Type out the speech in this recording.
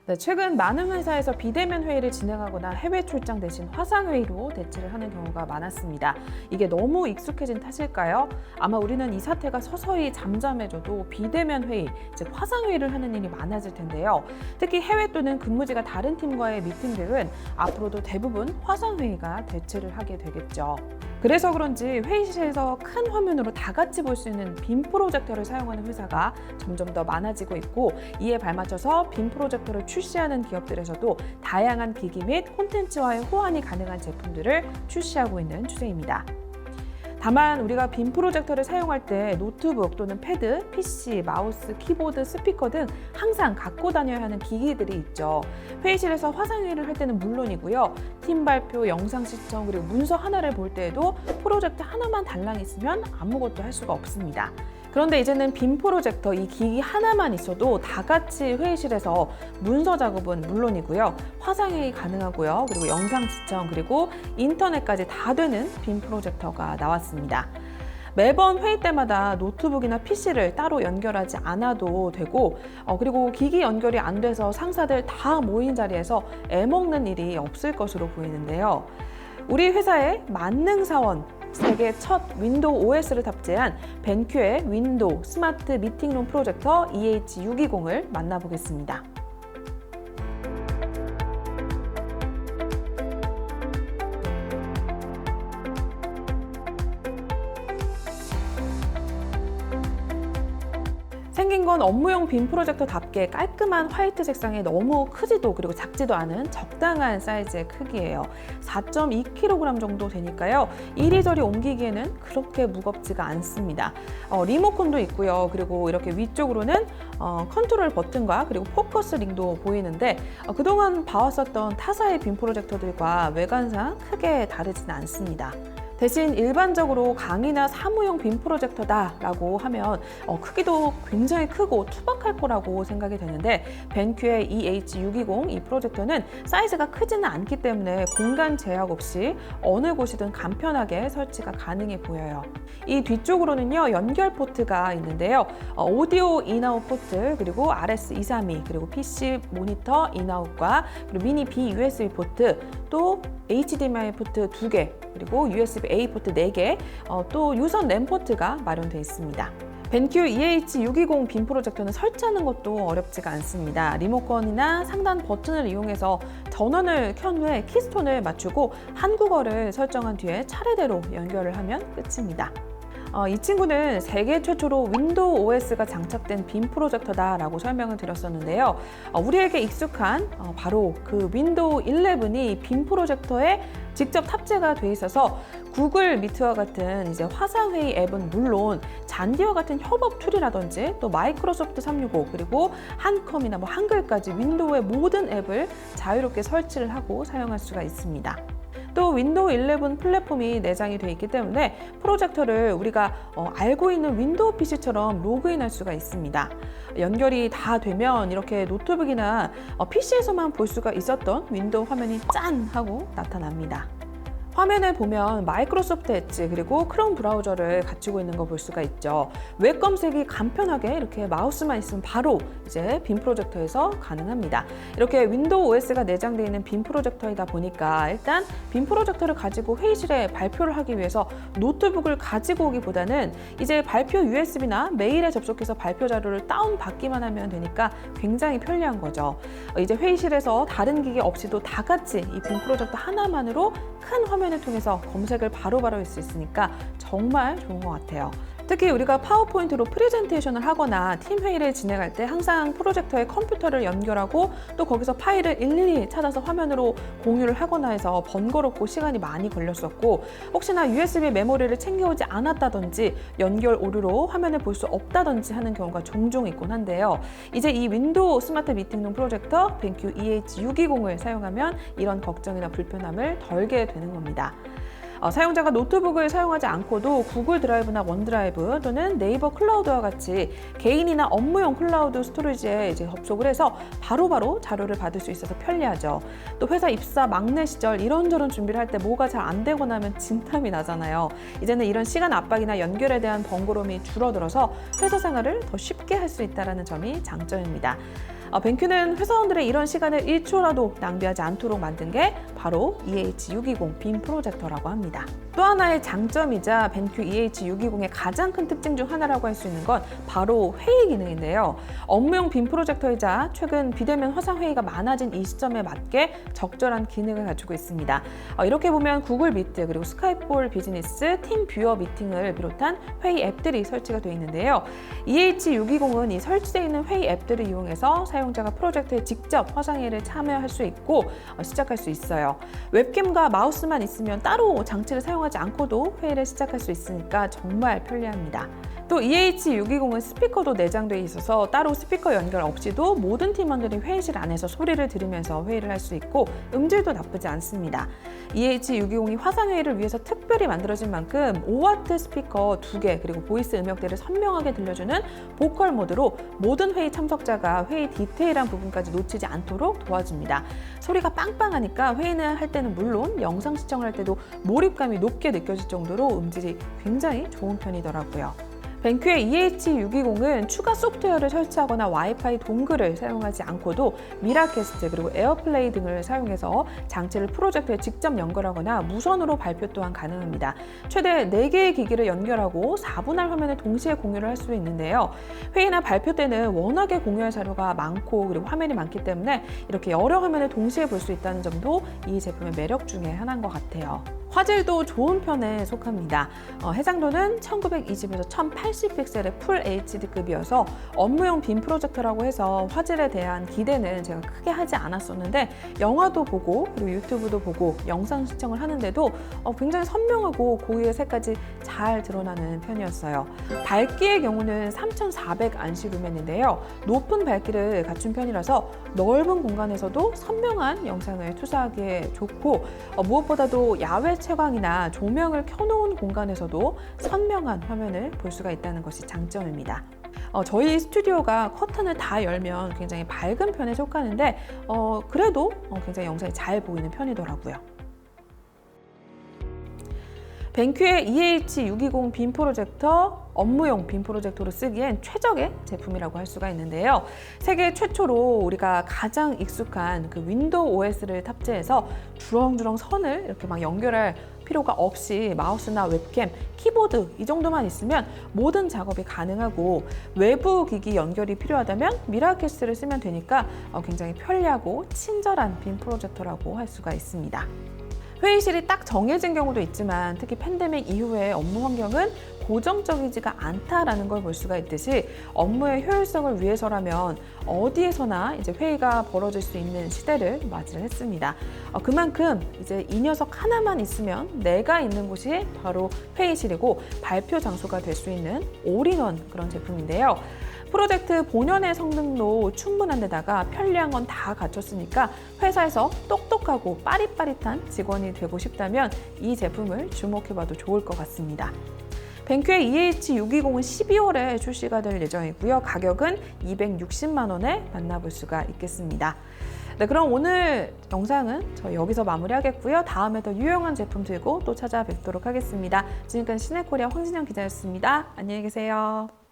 네, 최근 많은 회사에서 비대면 회의를 진행하거나 해외 출장 대신 화상회의로 대체를 하는 경우가 많았습니다. 이게 너무 익숙해진 탓일까요? 아마 우리는 이 사태가 서서히 잠잠해져도 비대면 회의, 즉 화상회의를 하는 일이 많아질 텐데요. 특히 해외 또는 근무지가 다른 팀과의 미팅들은 앞으로도 대부분 화상회의가 대체를 하게 되겠죠. 그래서 그런지 회의실에서 큰 화면으로 다 같이 볼 수 있는 빔 프로젝터를 사용하는 회사가 점점 더 많아지고 있고, 이에 발맞춰서 빔 프로젝터를 출시하는 기업들에서도 다양한 기기 및 콘텐츠와의 호환이 가능한 제품들을 출시하고 있는 추세입니다. 다만 우리가 빔 프로젝터를 사용할 때 노트북 또는 패드, PC, 마우스, 키보드, 스피커 등 항상 갖고 다녀야 하는 기기들이 있죠. 회의실에서 화상회의를 할 때는 물론이고요. 팀 발표, 영상 시청, 그리고 문서 하나를 볼 때에도 프로젝터 하나만 달랑 있으면 아무것도 할 수가 없습니다. 그런데 이제는 빔 프로젝터 이 기기 하나만 있어도 다 같이 회의실에서 문서 작업은 물론이고요. 화상회의 가능하고요. 그리고 영상 시청, 그리고 인터넷까지 다 되는 빔 프로젝터가 나왔습니다. 매번 회의 때마다 노트북이나 PC를 따로 연결하지 않아도 되고, 그리고 기기 연결이 안 돼서 상사들 다 모인 자리에서 애먹는 일이 없을 것으로 보이는데요. 우리 회사의 만능사원, 세계 첫 윈도우 OS를 탑재한 벤큐의 윈도우 스마트 미팅룸 프로젝터 EH620을 만나보겠습니다. 생긴 건 업무용 빔 프로젝터답게 깔끔한 화이트 색상에 너무 크지도 그리고 작지도 않은 적당한 사이즈의 크기예요. 4.2kg 정도 되니까요. 이리저리 옮기기에는 그렇게 무겁지가 않습니다. 리모컨도 있고요. 그리고 이렇게 위쪽으로는 컨트롤 버튼과 그리고 포커스 링도 보이는데, 그동안 봐왔었던 타사의 빔 프로젝터들과 외관상 크게 다르지는 않습니다. 대신 일반적으로 강의나 사무용 빔 프로젝터다라고 하면 크기도 굉장히 크고 투박할 거라고 생각이 되는데, 벤큐의 EH620 이 프로젝터는 사이즈가 크지는 않기 때문에 공간 제약 없이 어느 곳이든 간편하게 설치가 가능해 보여요. 이 뒤쪽으로는요, 연결 포트가 있는데요. 오디오 인아웃 포트, 그리고 RS232, 그리고 PC 모니터 인아웃과 그리고 미니 B-USB 포트, 또 HDMI 포트 2개, 그리고 USB-A 포트 4개, 또 유선 램 포트가 마련되어 있습니다. 벤큐 EH620 빔 프로젝터는 설치하는 것도 어렵지가 않습니다. 리모컨이나 상단 버튼을 이용해서 전원을 켠 후에 키스톤을 맞추고 한국어를 설정한 뒤에 차례대로 연결을 하면 끝입니다. 이 친구는 세계 최초로 윈도우 OS가 장착된 빔 프로젝터다라고 설명을 드렸었는데요. 우리에게 익숙한 바로 그 윈도우 11이 빔 프로젝터에 직접 탑재가 돼 있어서 구글 미트와 같은 이제 화상회의 앱은 물론 잔디와 같은 협업 툴이라든지 또 마이크로소프트 365 그리고 한컴이나 한글까지 윈도우의 모든 앱을 자유롭게 설치를 하고 사용할 수가 있습니다. 또 윈도우 11 플랫폼이 내장이 되어 있기 때문에 프로젝터를 우리가 알고 있는 윈도우 PC처럼 로그인할 수가 있습니다. 연결이 다 되면 이렇게 노트북이나 PC에서만 볼 수가 있었던 윈도우 화면이 짠! 하고 나타납니다. 화면을 보면 마이크로소프트 엣지 그리고 크롬 브라우저를 갖추고 있는 거 볼 수가 있죠. 웹 검색이 간편하게 이렇게 마우스만 있으면 바로 이제 빔 프로젝터에서 가능합니다. 이렇게 윈도우 OS가 내장되어 있는 빔 프로젝터이다 보니까 일단 빔 프로젝터를 가지고 회의실에 발표를 하기 위해서 노트북을 가지고 오기보다는 이제 발표 USB나 메일에 접속해서 발표 자료를 다운받기만 하면 되니까 굉장히 편리한 거죠. 이제 회의실에서 다른 기기 없이도 다 같이 이 빔 프로젝터 하나만으로 큰 화면을 통해서 검색을 바로바로 할 수 있으니까 정말 좋은 것 같아요. 특히 우리가 파워포인트로 프레젠테이션을 하거나 팀 회의를 진행할 때 항상 프로젝터에 컴퓨터를 연결하고 또 거기서 파일을 일일이 찾아서 화면으로 공유를 하거나 해서 번거롭고 시간이 많이 걸렸었고, 혹시나 USB 메모리를 챙겨오지 않았다든지 연결 오류로 화면을 볼 수 없다든지 하는 경우가 종종 있곤 한데요. 이제 이 윈도우 스마트 미팅룸 프로젝터 벤큐 EH620을 사용하면 이런 걱정이나 불편함을 덜게 되는 겁니다. 사용자가 노트북을 사용하지 않고도 구글 드라이브나 원드라이브 또는 네이버 클라우드와 같이 개인이나 업무용 클라우드 스토리지에 이제 접속을 해서 바로바로 자료를 받을 수 있어서 편리하죠. 또 회사 입사 막내 시절 이런저런 준비를 할 때 뭐가 잘 안 되거나 하면 진땀이 나잖아요. 이제는 이런 시간 압박이나 연결에 대한 번거로움이 줄어들어서 회사 생활을 더 쉽게 할 수 있다는 점이 장점입니다. 벤큐는 회사원들의 이런 시간을 1초라도 낭비하지 않도록 만든 게 바로 EH620 빔 프로젝터라고 합니다. 또 하나의 장점이자 벤큐 EH620의 가장 큰 특징 중 하나라고 할 수 있는 건 바로 회의 기능인데요. 업무용 빔 프로젝터이자 최근 비대면 화상 회의가 많아진 이 시점에 맞게 적절한 기능을 가지고 있습니다. 이렇게 보면 구글 미트 그리고 스카이프 볼 비즈니스, 팀 뷰어 미팅을 비롯한 회의 앱들이 설치가 되어 있는데요. EH620은 이 설치되어 있는 회의 앱들을 이용해서 사용자가 프로젝트에 직접 화상회의를 참여할 수 있고 시작할 수 있어요. 웹캠과 마우스만 있으면 따로 장치를 사용하지 않고도 회의를 시작할 수 있으니까 정말 편리합니다. 또 EH620은 스피커도 내장되어 있어서 따로 스피커 연결 없이도 모든 팀원들이 회의실 안에서 소리를 들으면서 회의를 할 수 있고 음질도 나쁘지 않습니다. EH620이 화상회의를 위해서 특별히 만들어진 만큼 5W 스피커 2개 그리고 보이스 음역대를 선명하게 들려주는 보컬 모드로 모든 회의 참석자가 회의 디테일한 부분까지 놓치지 않도록 도와줍니다. 소리가 빵빵하니까 회의를 할 때는 물론 영상 시청을 할 때도 몰입감이 높게 느껴질 정도로 음질이 굉장히 좋은 편이더라고요. 벤큐의 EH620은 추가 소프트웨어를 설치하거나 와이파이 동글을 사용하지 않고도 미라캐스트 그리고 에어플레이 등을 사용해서 장치를 프로젝터에 직접 연결하거나 무선으로 발표 또한 가능합니다. 최대 4개의 기기를 연결하고 4분할 화면을 동시에 공유를 할 수 있는데요. 회의나 발표 때는 워낙에 공유할 자료가 많고 그리고 화면이 많기 때문에 이렇게 여러 화면을 동시에 볼 수 있다는 점도 이 제품의 매력 중에 하나인 것 같아요. 화질도 좋은 편에 속합니다. 해상도는 1920에서 1080픽셀의 풀 HD급이어서 업무용 빔 프로젝터라고 해서 화질에 대한 기대는 제가 크게 하지 않았었는데 영화도 보고 그리고 유튜브도 보고 영상 시청을 하는데도 굉장히 선명하고 고유의 색까지 잘 드러나는 편이었어요. 밝기의 경우는 3400 안시 루멘인데요. 높은 밝기를 갖춘 편이라서 넓은 공간에서도 선명한 영상을 투사하기에 좋고 무엇보다도 야외 채광이나 조명을 켜놓은 공간에서도 선명한 화면을 볼 수가 있다는 것이 장점입니다. 저희 스튜디오가 커튼을 다 열면 굉장히 밝은 편에 속하는데 그래도 굉장히 영상이 잘 보이는 편이더라고요. 벤큐의 EH620 빔 프로젝터 업무용 빔 프로젝터로 쓰기엔 최적의 제품이라고 할 수가 있는데요. 세계 최초로 우리가 가장 익숙한 그 윈도우 OS를 탑재해서 주렁주렁 선을 이렇게 막 연결할 필요가 없이 마우스나 웹캠, 키보드 이 정도만 있으면 모든 작업이 가능하고 외부 기기 연결이 필요하다면 미라캐스트를 쓰면 되니까 굉장히 편리하고 친절한 빔 프로젝터라고 할 수가 있습니다. 회의실이 딱 정해진 경우도 있지만 특히 팬데믹 이후의 업무 환경은 고정적이지가 않다라는 걸 볼 수가 있듯이 업무의 효율성을 위해서라면 어디에서나 이제 회의가 벌어질 수 있는 시대를 맞이를 했습니다. 그만큼 이제 이 녀석 하나만 있으면 내가 있는 곳이 바로 회의실이고 발표 장소가 될 수 있는 올인원 그런 제품인데요. 프로젝트 본연의 성능도 충분한 데다가 편리한 건 다 갖췄으니까 회사에서 똑똑하고 빠릿빠릿한 직원이 되고 싶다면 이 제품을 주목해봐도 좋을 것 같습니다. 벤큐의 EH620은 12월에 출시가 될 예정이고요. 가격은 260만 원에 만나볼 수가 있겠습니다. 네, 그럼 오늘 영상은 저희 여기서 마무리하겠고요. 다음에 더 유용한 제품 들고 또 찾아뵙도록 하겠습니다. 지금까지 시네코리아 황진영 기자였습니다. 안녕히 계세요.